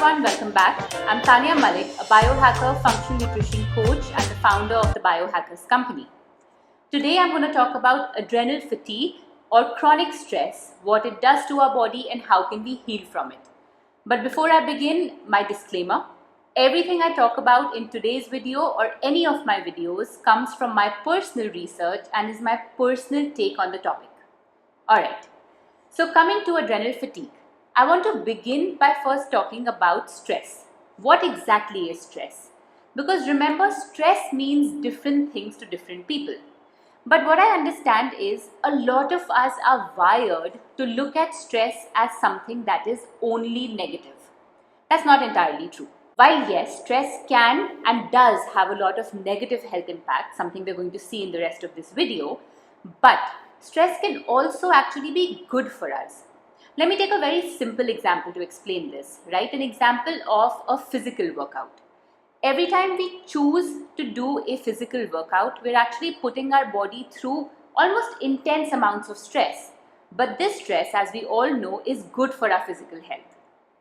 everyone, welcome back. I'm Tania Malik, a biohacker, functional nutrition coach and the founder of the Biohackers Company. Today I'm going to talk about adrenal fatigue or chronic stress, what it does to our body and how can we heal from it. But before I begin, my disclaimer. Everything I talk about in today's video or any of my videos comes from my personal research and is my personal take on the topic. Alright, so coming to adrenal fatigue. I want to begin by first talking about stress. What exactly is stress? Because remember, stress means different things to different people. But what I understand is a lot of us are wired to look at stress as something that is only negative. That's not entirely true. While yes, stress can and does have a lot of negative health impact, something we're going to see in the rest of this video, but stress can also actually be good for us. Let me take a very simple example to explain this, right? An example of a physical workout. Every time we choose to do a physical workout, we're actually putting our body through almost intense amounts of stress. But this stress, as we all know, is good for our physical health.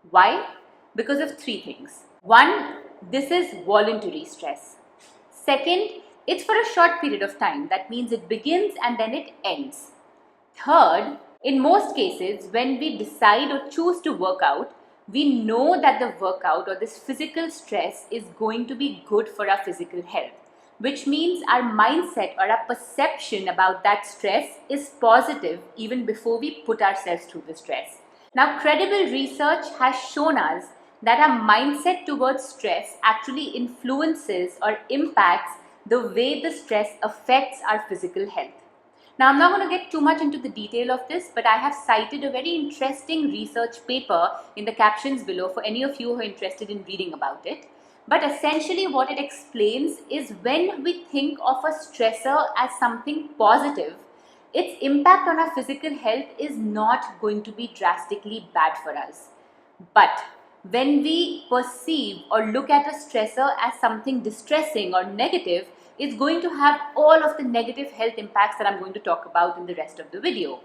Why? Because of three things. One, this is voluntary stress. Second, it's for a short period of time. That means it begins and then it ends. Third, in most cases, when we decide or choose to work out, we know that the workout or this physical stress is going to be good for our physical health, which means our mindset or our perception about that stress is positive even before we put ourselves through the stress. Now, credible research has shown us that our mindset towards stress actually influences or impacts the way the stress affects our physical health. Now, I'm not going to get too much into the detail of this, but I have cited a very interesting research paper in the captions below for any of you who are interested in reading about it. But essentially what it explains is when we think of a stressor as something positive, its impact on our physical health is not going to be drastically bad for us. But when we perceive or look at a stressor as something distressing or negative, it's going to have all of the negative health impacts that I'm going to talk about in the rest of the video.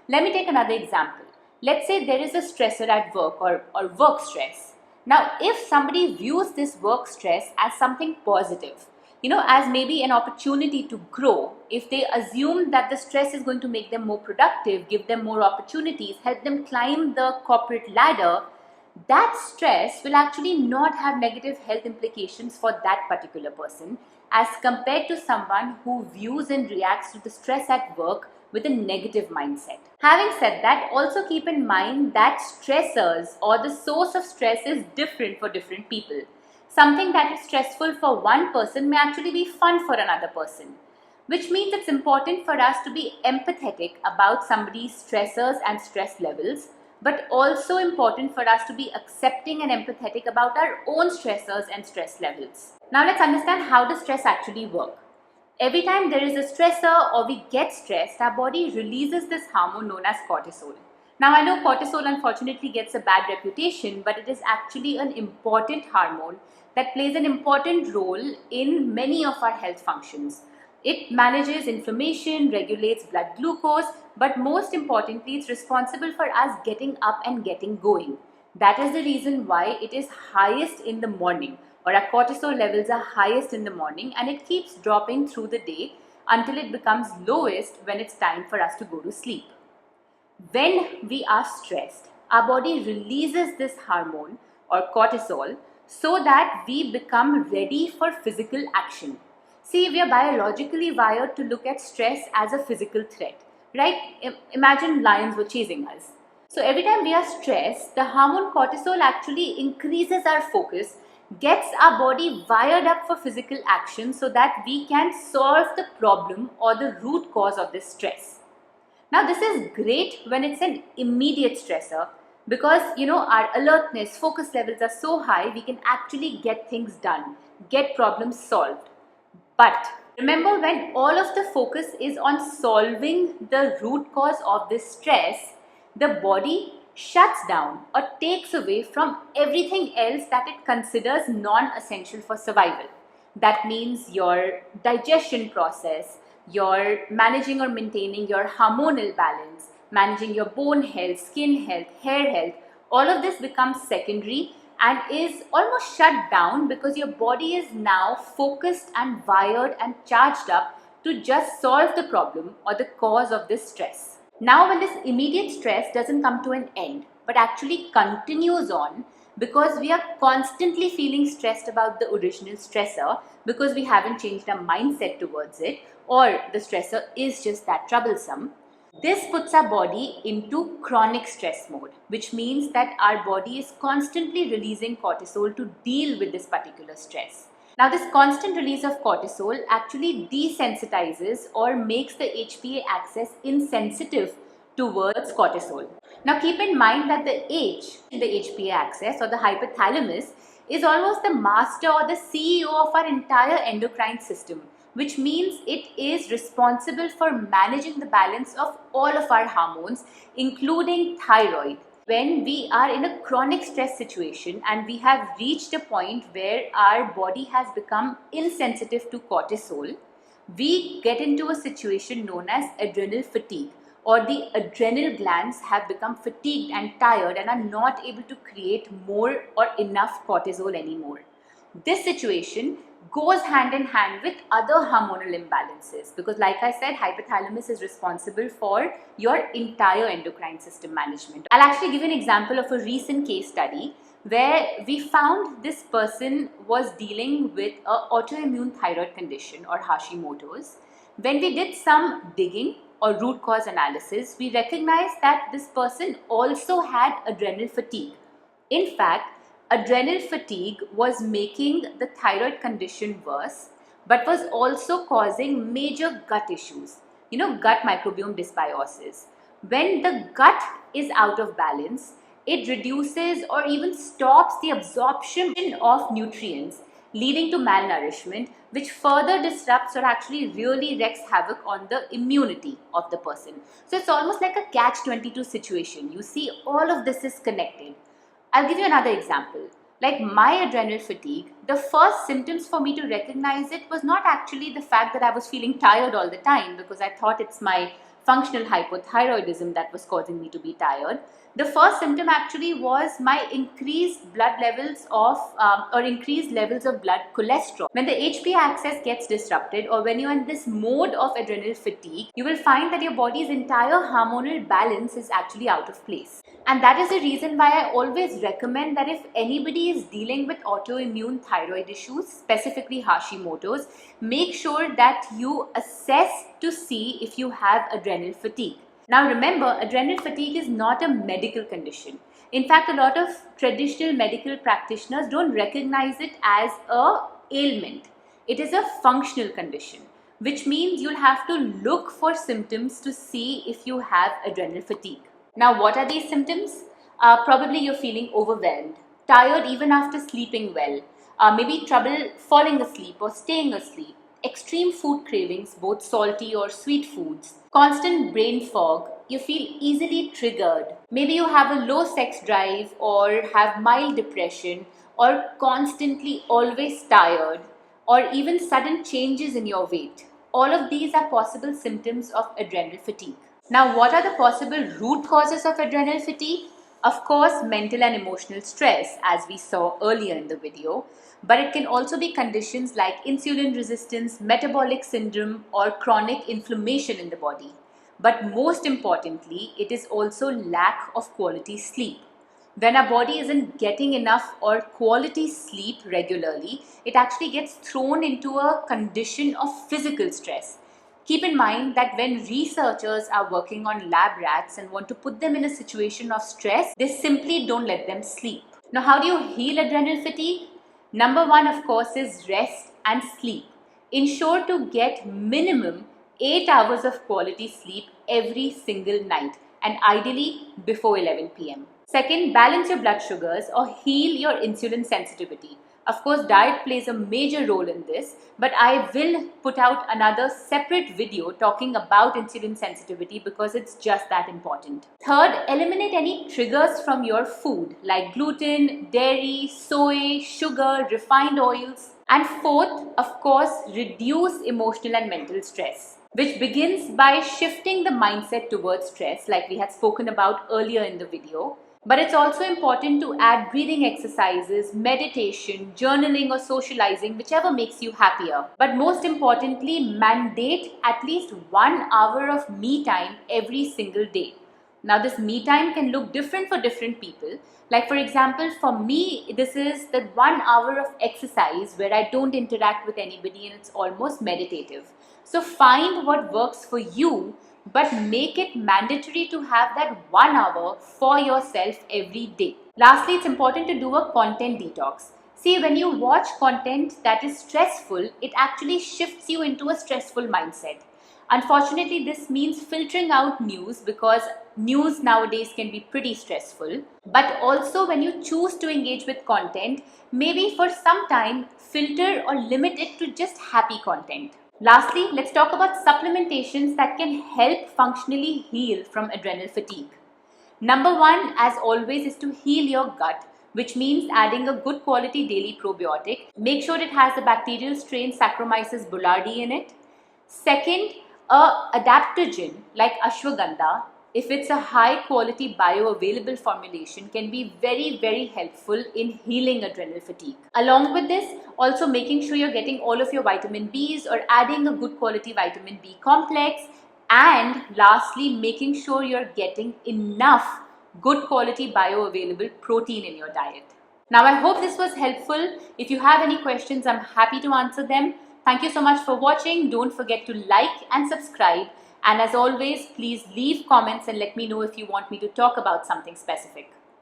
Let me take another example. Let's say there is a stressor at work or work stress. Now, if somebody views this work stress as something positive, as maybe an opportunity to grow, if they assume that the stress is going to make them more productive, give them more opportunities, help them climb the corporate ladder, that stress will actually not have negative health implications for that particular person as compared to someone who views and reacts to the stress at work with a negative mindset. Having said that, also keep in mind that stressors or the source of stress is different for different people. Something that is stressful for one person may actually be fun for another person, which means it's important for us to be empathetic about somebody's stressors and stress levels, but also important for us to be accepting and empathetic about our own stressors and stress levels. Now let's understand how does stress actually work. Every time there is a stressor or we get stressed, our body releases this hormone known as cortisol. Now I know cortisol unfortunately gets a bad reputation, but it is actually an important hormone that plays an important role in many of our health functions. It manages inflammation, regulates blood glucose, but most importantly, it's responsible for us getting up and getting going. That is the reason why it is highest in the morning, or our cortisol levels are highest in the morning, and it keeps dropping through the day until it becomes lowest when it's time for us to go to sleep. When we are stressed, our body releases this hormone or cortisol so that we become ready for physical action. See, we are biologically wired to look at stress as a physical threat, right? Imagine lions were chasing us. So every time we are stressed, the hormone cortisol actually increases our focus, gets our body wired up for physical action so that we can solve the problem or the root cause of this stress. Now this is great when it's an immediate stressor because our alertness, focus levels are so high, we can actually get things done, get problems solved. But remember, when all of the focus is on solving the root cause of this stress, the body shuts down or takes away from everything else that it considers non-essential for survival. That means your digestion process, your managing or maintaining your hormonal balance, managing your bone health, skin health, hair health, all of this becomes secondary and is almost shut down because your body is now focused and wired and charged up to just solve the problem or the cause of this stress. Now, when this immediate stress doesn't come to an end but actually continues on because we are constantly feeling stressed about the original stressor because we haven't changed our mindset towards it, or the stressor is just that troublesome, this puts our body into chronic stress mode, which means that our body is constantly releasing cortisol to deal with this particular stress. Now, this constant release of cortisol actually desensitizes or makes the HPA axis insensitive towards cortisol. Now, keep in mind that the H in the HPA axis, or the hypothalamus, is almost the master or the CEO of our entire endocrine system, which means it is responsible for managing the balance of all of our hormones, including thyroid. When we are in a chronic stress situation and we have reached a point where our body has become insensitive to cortisol, we get into a situation known as adrenal fatigue, or the adrenal glands have become fatigued and tired and are not able to create more or enough cortisol anymore. This situation goes hand in hand with other hormonal imbalances because, like I said, hypothalamus is responsible for your entire endocrine system management. I'll actually give you an example of a recent case study where we found this person was dealing with an autoimmune thyroid condition, or Hashimoto's. When we did some digging or root cause analysis, we recognized that this person also had adrenal fatigue. In fact, adrenal fatigue was making the thyroid condition worse, but was also causing major gut issues. Gut microbiome dysbiosis. When the gut is out of balance, it reduces or even stops the absorption of nutrients, leading to malnourishment, which further disrupts or actually really wreaks havoc on the immunity of the person. So it's almost like a catch-22 situation. You see, all of this is connected. I'll give you another example. Like my adrenal fatigue, the first symptoms for me to recognize it was not actually the fact that I was feeling tired all the time, because I thought it's my functional hypothyroidism that was causing me to be tired. The first symptom actually was my increased blood levels of increased levels of blood cholesterol. When the HPA axis gets disrupted, or when you're in this mode of adrenal fatigue, you will find that your body's entire hormonal balance is actually out of place. And that is the reason why I always recommend that if anybody is dealing with autoimmune thyroid issues, specifically Hashimoto's, make sure that you assess to see if you have adrenal fatigue. Now remember, adrenal fatigue is not a medical condition. In fact, a lot of traditional medical practitioners don't recognize it as an ailment. It is a functional condition, which means you'll have to look for symptoms to see if you have adrenal fatigue. Now, what are these symptoms? Probably you're feeling overwhelmed, tired even after sleeping well, maybe trouble falling asleep or staying asleep, extreme food cravings, both salty or sweet foods, constant brain fog, you feel easily triggered, maybe you have a low sex drive or have mild depression or constantly always tired, or even sudden changes in your weight. All of these are possible symptoms of adrenal fatigue. Now, what are the possible root causes of adrenal fatigue? Of course, mental and emotional stress, as we saw earlier in the video, but it can also be conditions like insulin resistance, metabolic syndrome, or chronic inflammation in the body. But most importantly, it is also lack of quality sleep. When our body isn't getting enough or quality sleep regularly, it actually gets thrown into a condition of physical stress. Keep in mind that when researchers are working on lab rats and want to put them in a situation of stress, they simply don't let them sleep. Now, how do you heal adrenal fatigue? Number one, of course, is rest and sleep. Ensure to get minimum 8 hours of quality sleep every single night, and ideally before 11 p.m. Second, balance your blood sugars or heal your insulin sensitivity. Of course, diet plays a major role in this, but I will put out another separate video talking about insulin sensitivity because it's just that important. Third, eliminate any triggers from your food like gluten, dairy, soy, sugar, refined oils. And fourth, of course, reduce emotional and mental stress, which begins by shifting the mindset towards stress, like we had spoken about earlier in the video. But it's also important to add breathing exercises, meditation, journaling, or socializing, whichever makes you happier. But most importantly, mandate at least 1 hour of me time every single day. Now, this me time can look different for different people. Like, for example, for me, this is that 1 hour of exercise where I don't interact with anybody and it's almost meditative. So, find what works for you, but make it mandatory to have that 1 hour for yourself every day. Lastly, it's important to do a content detox. See, when you watch content that is stressful, it actually shifts you into a stressful mindset. Unfortunately, this means filtering out news because news nowadays can be pretty stressful. But also, when you choose to engage with content, maybe for some time filter or limit it to just happy content. Lastly, let's talk about supplementations that can help functionally heal from adrenal fatigue. Number one, as always, is to heal your gut, which means adding a good quality daily probiotic. Make sure it has the bacterial strain Saccharomyces boulardii in it. Second, a adaptogen like ashwagandha, if it's a high quality bioavailable formulation, can be very helpful in healing adrenal fatigue. Along with this, also making sure you're getting all of your vitamin B's or adding a good quality vitamin B complex. And lastly, making sure you're getting enough good quality bioavailable protein in your diet. Now, I hope this was helpful. If you have any questions, I'm happy to answer them. Thank you so much for watching. Don't forget to like and subscribe. And as always, please leave comments and let me know if you want me to talk about something specific.